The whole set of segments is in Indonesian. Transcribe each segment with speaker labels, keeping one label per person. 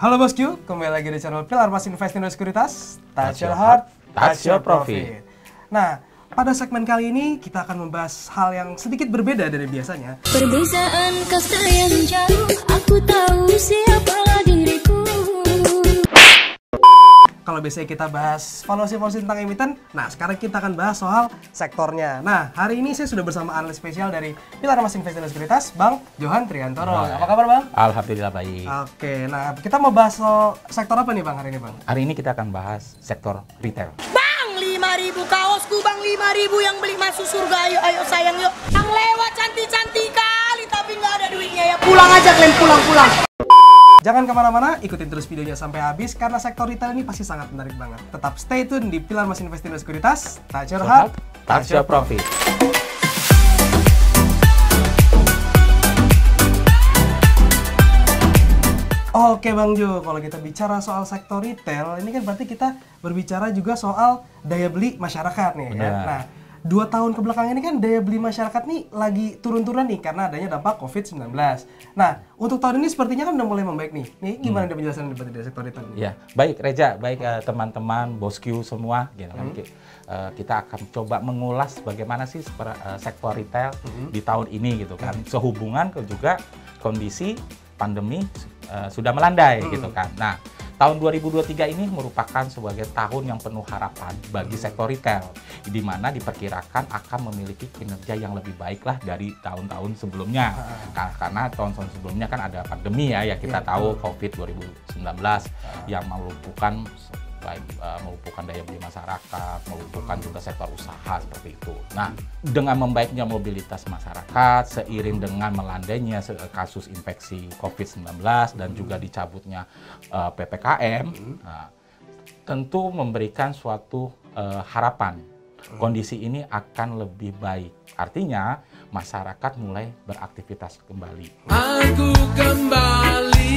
Speaker 1: Halo bosku, kembali lagi di channel Pilar Mas Invest Indo Sekuritas. Touch your heart, touch your profit. Nah, pada segmen kali ini kita akan membahas hal yang sedikit berbeda dari biasanya.
Speaker 2: Perbedaan kasta yang jauh, aku tahu siapalah diriku.
Speaker 1: Kalau biasanya kita bahas valuasi-valuasi tentang emiten, nah sekarang kita akan bahas soal sektornya. Nah, hari ini saya sudah bersama analis spesial dari Pilar Mas Invest Indo Sekuritas, Bang Johan Triantoro. Apa kabar, Bang?
Speaker 3: Alhamdulillah baik.
Speaker 1: Oke, nah kita mau bahas soal sektor apa nih, Bang, hari ini, Bang?
Speaker 3: Hari ini kita akan bahas sektor retail.
Speaker 4: Bang, 5.000 kaosku bang, 5.000 yang beli masuk surga, ayo sayang yuk. Yang lewat cantik-cantik kali tapi nggak ada duitnya ya, pulang aja kalian, pulang.
Speaker 1: Jangan kemana-mana, ikutin terus videonya sampai habis karena sektor retail ini pasti sangat menarik banget. Tetap stay tune di Pilar Mas Invest Indo Sekuritas, touch your heart,
Speaker 3: touch your profit.
Speaker 1: Oke Bang Jo, kalau kita bicara soal sektor retail, ini kan berarti kita berbicara juga soal daya beli masyarakat nih. Ya? Nah, 2 tahun kebelakang ini kan daya beli masyarakat nih lagi turun-turun nih karena adanya dampak COVID-19. Nah, untuk tahun ini sepertinya kan udah mulai membaik nih. Nih gimana ada penjelasan dari sektor retail?
Speaker 3: Ya, baik Reza, baik teman-teman, bosku semua, gitu kan. Kita akan coba mengulas bagaimana sih sektor retail di tahun ini gitu kan. Sehubungan ke juga kondisi pandemi sudah melandai gitu kan. Nah, tahun 2023 ini merupakan sebagai tahun yang penuh harapan bagi sektor retail, di mana diperkirakan akan memiliki kinerja yang lebih baik lah dari tahun-tahun sebelumnya. Karena tahun-tahun sebelumnya kan ada pandemi ya kita tahu COVID 2019 yang melumpuhkan daya beli masyarakat, melumpuhkan juga sektor usaha seperti itu. Nah, dengan membaiknya mobilitas masyarakat, seiring dengan melandainya kasus infeksi COVID-19 dan juga dicabutnya PPKM, tentu memberikan suatu harapan. Kondisi ini akan lebih baik. Artinya, masyarakat mulai beraktivitas kembali.
Speaker 5: Aku kembali.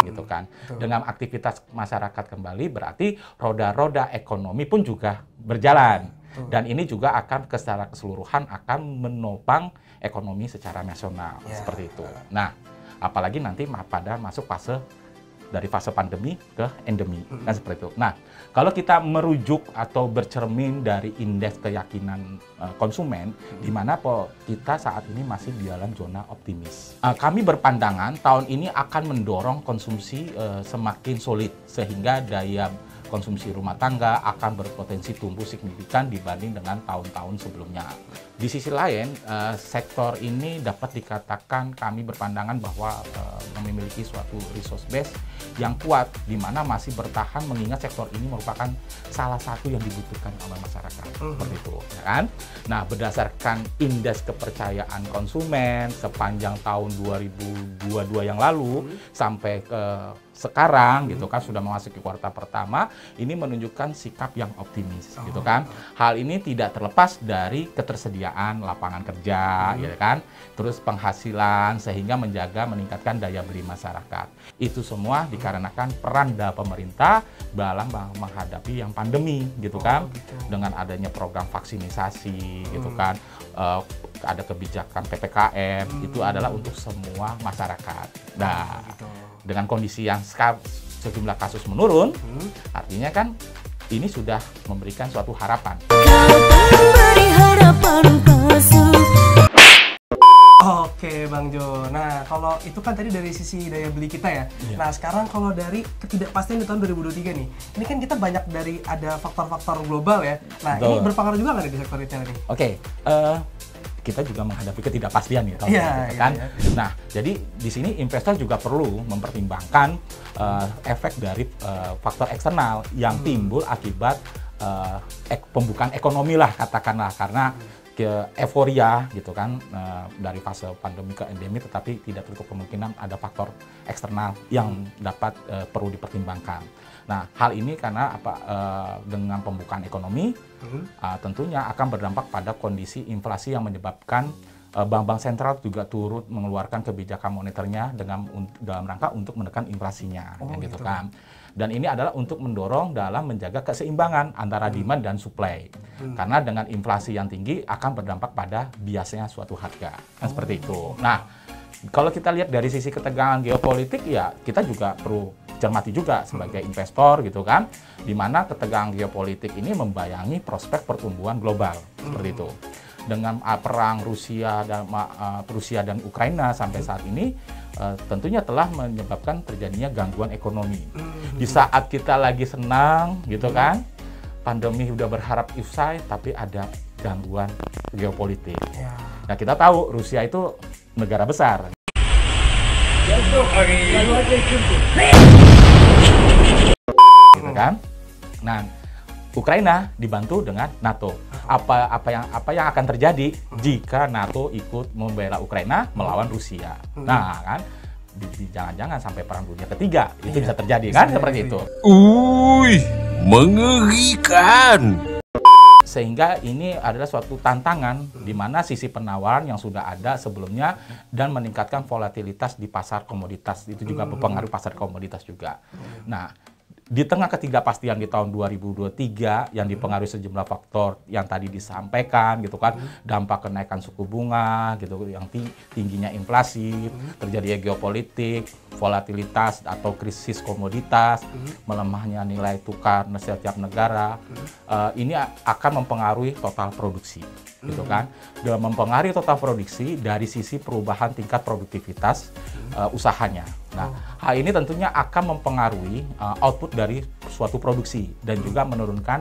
Speaker 3: Gitu kan. Dengan aktivitas masyarakat kembali berarti roda-roda ekonomi pun juga berjalan. Dan ini juga akan secara keseluruhan akan menopang ekonomi secara nasional seperti itu. Nah, apalagi nanti pada masuk dari fase pandemi ke endemi kan seperti itu. Nah, kalau kita merujuk atau bercermin dari indeks keyakinan konsumen, di mana kita saat ini masih di dalam zona optimis. Kami berpandangan tahun ini akan mendorong konsumsi semakin solid sehingga daya konsumsi rumah tangga akan berpotensi tumbuh signifikan dibanding dengan tahun-tahun sebelumnya. Di sisi lain, sektor ini dapat dikatakan kami berpandangan bahwa memiliki suatu resource base yang kuat, di mana masih bertahan mengingat sektor ini merupakan salah satu yang dibutuhkan oleh masyarakat. Seperti itu, ya kan? Nah, berdasarkan indeks kepercayaan konsumen sepanjang tahun 2022 yang lalu sampai ke sekarang gitu kan sudah memasuki kuartal pertama, ini menunjukkan sikap yang optimis gitu kan. Hal ini tidak terlepas dari ketersediaan lapangan kerja gitu kan, terus penghasilan sehingga meningkatkan daya beli masyarakat. Itu semua dikarenakan peran dari pemerintah dalam menghadapi yang pandemi gitu kan. Dengan adanya program vaksinisasi gitu kan. Ada kebijakan PPKM itu adalah untuk semua masyarakat. Nah, dengan kondisi yang sejumlah kasus menurun, artinya kan ini sudah memberikan suatu harapan.
Speaker 1: Oke Bang Jo, nah kalau itu kan tadi dari sisi daya beli kita ya. Nah sekarang kalau dari ketidakpastian di tahun 2023 nih, ini kan kita banyak dari ada faktor-faktor global ya. Nah ini berpengaruh juga nggak di sektor retail ini?
Speaker 3: Oke, kita juga menghadapi ketidakpastian ya, kan? Nah, jadi di sini investor juga perlu mempertimbangkan efek dari faktor eksternal yang timbul akibat pembukaan ekonomi lah katakanlah karena euforia gitu kan dari fase pandemi ke endemi, tetapi tidak tertutup kemungkinan ada faktor eksternal yang dapat perlu dipertimbangkan. Nah, hal ini karena dengan pembukaan ekonomi tentunya akan berdampak pada kondisi inflasi yang menyebabkan bank-bank sentral juga turut mengeluarkan kebijakan moneternya dalam rangka untuk menekan inflasinya, gitu kan. Dan ini adalah untuk mendorong dalam menjaga keseimbangan antara demand dan supply. Karena dengan inflasi yang tinggi akan berdampak pada biasnya suatu harga. Seperti itu. Nah, Kalau kita lihat dari sisi ketegangan geopolitik, ya kita juga perlu cermati juga sebagai investor gitu kan, di mana ketegangan geopolitik ini membayangi prospek pertumbuhan global seperti itu. Dengan perang Rusia dan Ukraina sampai saat ini tentunya telah menyebabkan terjadinya gangguan ekonomi. Di saat kita lagi senang gitu kan, pandemi udah berharap usai, tapi ada gangguan geopolitik. Nah, kita tahu Rusia itu negara besar. Gitu kan? Nah, Ukraina dibantu dengan NATO. Apa yang akan terjadi jika NATO ikut membela Ukraina melawan Rusia? Nah, kan jangan-jangan sampai perang dunia ketiga itu bisa terjadi kan seperti itu.
Speaker 5: Mengerikan.
Speaker 3: Sehingga ini adalah suatu tantangan di mana sisi penawaran yang sudah ada sebelumnya dan meningkatkan volatilitas di pasar komoditas itu juga mempengaruhi pasar komoditas juga. Nah, di tengah ketidakpastian di tahun 2023 yang dipengaruhi sejumlah faktor yang tadi disampaikan gitu kan, dampak kenaikan suku bunga gitu, yang tingginya inflasi, terjadinya geopolitik, volatilitas atau krisis komoditas, melemahnya nilai tukar setiap negara, ini akan mempengaruhi total produksi gitu kan, dan mempengaruhi total produksi dari sisi perubahan tingkat produktivitas usahanya. Nah, hal ini tentunya akan mempengaruhi output dari suatu produksi dan juga menurunkan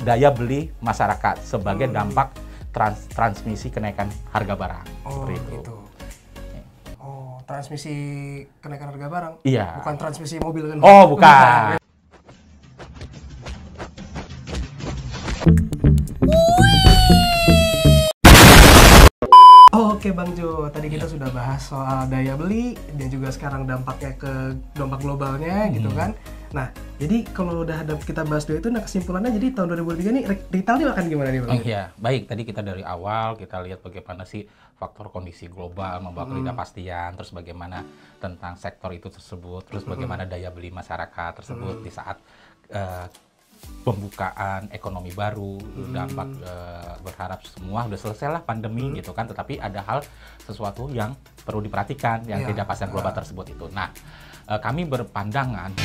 Speaker 3: daya beli masyarakat sebagai dampak transmisi kenaikan harga barang. Seperti itu.
Speaker 1: Gitu. Oh, transmisi kenaikan harga barang?
Speaker 3: Iya.
Speaker 1: Bukan transmisi mobil kan?
Speaker 3: Oh, bukan.
Speaker 1: Oke Bang Jo, tadi kita sudah bahas soal daya beli dan juga sekarang dampaknya ke dampak globalnya gitu kan. Nah, jadi kalau udah kita bahas dulu itu, nah kesimpulannya jadi tahun 2023 nih retail ini akan gimana nih Bang?
Speaker 3: Iya, baik. Tadi kita dari awal kita lihat bagaimana sih faktor kondisi global membawa ketidakpastian, terus bagaimana tentang sektor itu tersebut, terus bagaimana daya beli masyarakat tersebut di saat pembukaan ekonomi baru, dampak berharap semua udah selesai lah pandemi gitu kan, tetapi ada hal sesuatu yang perlu diperhatikan yang tidak pastian global tersebut itu. Nah, kami berpandangan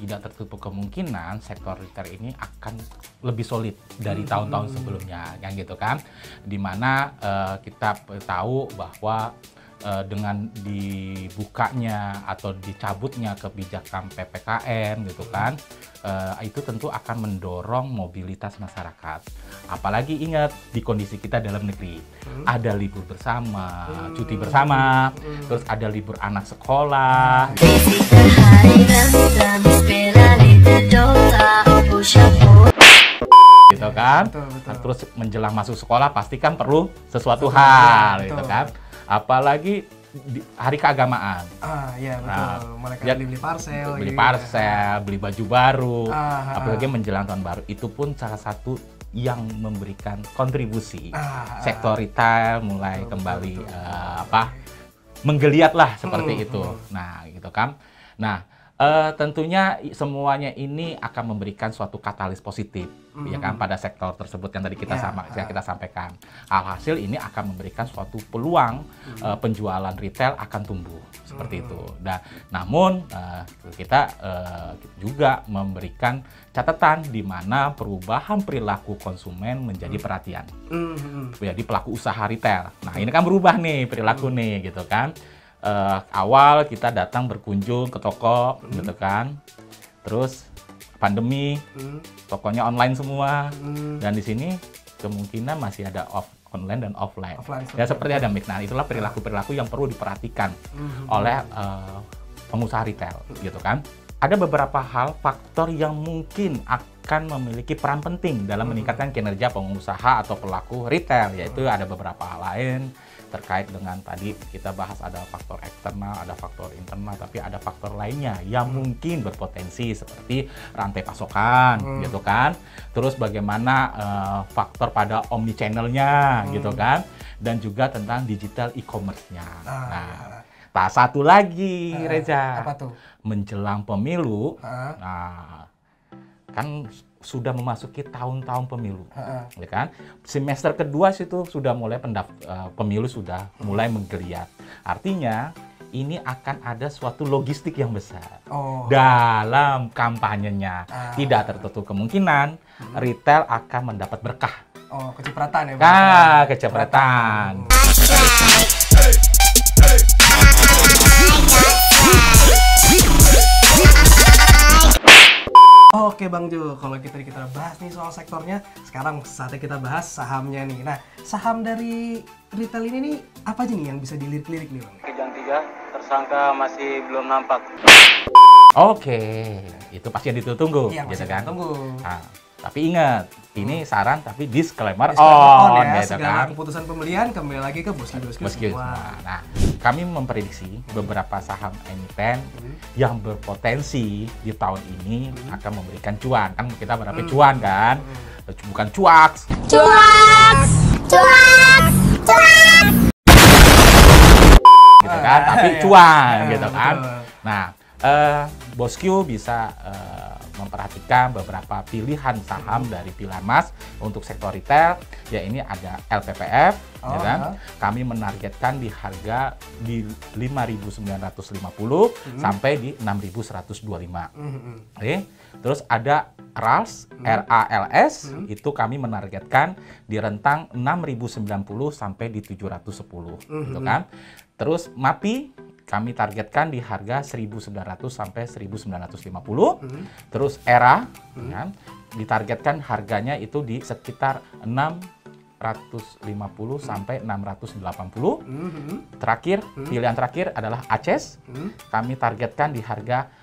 Speaker 3: tidak tertutup kemungkinan sektor retail ini akan lebih solid dari tahun-tahun sebelumnya, yang gitu kan, dimana kita tahu bahwa dengan dibukanya atau dicabutnya kebijakan PPKM gitu kan, itu tentu akan mendorong mobilitas masyarakat. Apalagi ingat di kondisi kita dalam negeri, ada libur bersama, cuti bersama, terus ada libur anak sekolah. Gitu kan, betul. Terus menjelang masuk sekolah pasti kan perlu sesuatu hal gitu kan. Apalagi di hari keagamaan.
Speaker 1: Iya betul. Mereka beli parsel.
Speaker 3: Beli parsel, beli baju baru. Apalagi menjelang tahun baru. Itu pun salah satu yang memberikan kontribusi. Sektor retail mulai kembali menggeliat lah seperti itu. Nah, gitu kan. Nah, tentunya semuanya ini akan memberikan suatu katalis positif ya kan pada sektor tersebut yang tadi kita kita sampaikan. Alhasil ini akan memberikan suatu peluang penjualan retail akan tumbuh seperti itu. Dan namun kita juga memberikan catatan di mana perubahan perilaku konsumen menjadi perhatian. Jadi pelaku usaha retail. Nah, ini kan berubah nih perilaku nih gitu kan. Awal kita datang berkunjung ke toko gitu kan, terus pandemi, tokonya online semua, dan di sini kemungkinan masih ada online dan offline ya seperti ada mix. Nah, itulah perilaku-perilaku yang perlu diperhatikan oleh pengusaha retail gitu kan. Ada beberapa hal faktor yang mungkin akan memiliki peran penting dalam meningkatkan kinerja pengusaha atau pelaku retail, yaitu ada beberapa hal lain terkait dengan tadi kita bahas, ada faktor eksternal, ada faktor internal, tapi ada faktor lainnya yang mungkin berpotensi seperti rantai pasokan gitu kan, terus bagaimana faktor pada omni channel-nya gitu kan, dan juga tentang digital e-commerce-nya. Nah, tak satu lagi Reza,
Speaker 1: apa tuh?
Speaker 3: menjelang pemilu, nah kan sudah memasuki tahun-tahun pemilu, ya kan? Semester kedua situ sudah mulai pemilu sudah mulai menggeliat. Artinya ini akan ada suatu logistik yang besar dalam kampanyenya. Tidak tertutup kemungkinan retail akan mendapat berkah.
Speaker 1: Oh, kecipratan ya, Bang?
Speaker 3: Nah, kecipratan.
Speaker 1: Oke Bang Jo, kalau kita bahas nih soal sektornya, sekarang saatnya kita bahas sahamnya nih. Nah, saham dari retail ini nih, apa aja nih yang bisa dilirik-lirik nih Bang?
Speaker 6: Yang 3, tersangka masih belum nampak.
Speaker 3: Oke, itu pasti yang ditunggu,
Speaker 1: Iya,
Speaker 3: gitu
Speaker 1: masih
Speaker 3: kan?
Speaker 1: ditunggu.
Speaker 3: Nah, tapi ingat, ini saran tapi disclaimer
Speaker 1: Disclaimer
Speaker 3: on,
Speaker 1: ya,
Speaker 3: gitu
Speaker 1: segala
Speaker 3: kan?
Speaker 1: keputusan pembelian kembali lagi ke bosku semua.
Speaker 3: Nah, kami memprediksi beberapa saham emiten yang berpotensi di tahun ini akan memberikan cuan. Kan kita berapa cuan kan? Bukan cuaks. Gitu kan? Tapi cuan, gitu kan?
Speaker 1: Betul.
Speaker 3: Nah, Bosku bisa memperhatikan beberapa pilihan saham dari Pilar Mas untuk sektor retail. Ya ini ada LPPF, ya kan? Kami menargetkan di harga di 5.950 sampai di 6.125. Oke. Terus ada RALS, RALS, itu kami menargetkan di rentang 6.090 sampai di 710, gitu kan? Terus MAPI kami targetkan di harga 1.900 sampai 1.950. Terus ERA kan, ditargetkan harganya itu di sekitar 650 sampai 680. Terakhir, pilihan terakhir adalah ACES. Kami targetkan di harga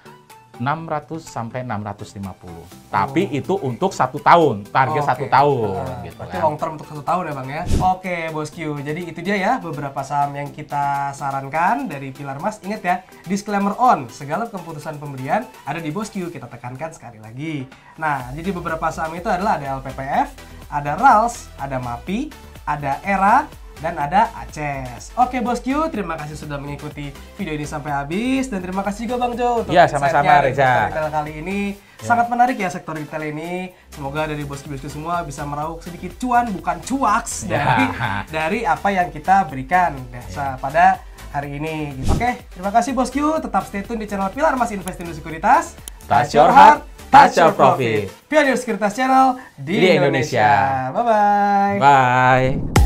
Speaker 3: 600 sampai 650. Tapi itu untuk 1 tahun, target 1 tahun. Gitu
Speaker 1: Berarti
Speaker 3: kan.
Speaker 1: long term untuk 1 tahun ya Bang ya. Oke Bosku, jadi itu dia ya beberapa saham yang kita sarankan dari Pilar Mas. Ingat ya, disclaimer on, segala keputusan pembelian ada di Bosku, kita tekankan sekali lagi. Nah, jadi beberapa saham itu adalah ada LPPF, ada RALS, ada MAPI, ada ERA, dan ada ACES. Oke Bosku, terima kasih sudah mengikuti video ini sampai habis, dan terima kasih juga Bang Jo untuk
Speaker 3: Ya, sama-sama,
Speaker 1: insight-nya dari
Speaker 3: Reza.
Speaker 1: sektor retail kali ini. Sangat menarik ya sektor retail ini. Semoga dari bosku-bosku semua bisa meraup sedikit cuan, bukan cuaks dari apa yang kita berikan pada hari ini. Oke, terima kasih Bosku. Tetap stay tune di channel Pilar Mas Invest Indo Sekuritas.
Speaker 3: Touch your heart, touch your profit.
Speaker 1: Pionir Sekuritas Channel di
Speaker 3: Di Indonesia.
Speaker 1: Indonesia. Bye-bye.
Speaker 3: Bye.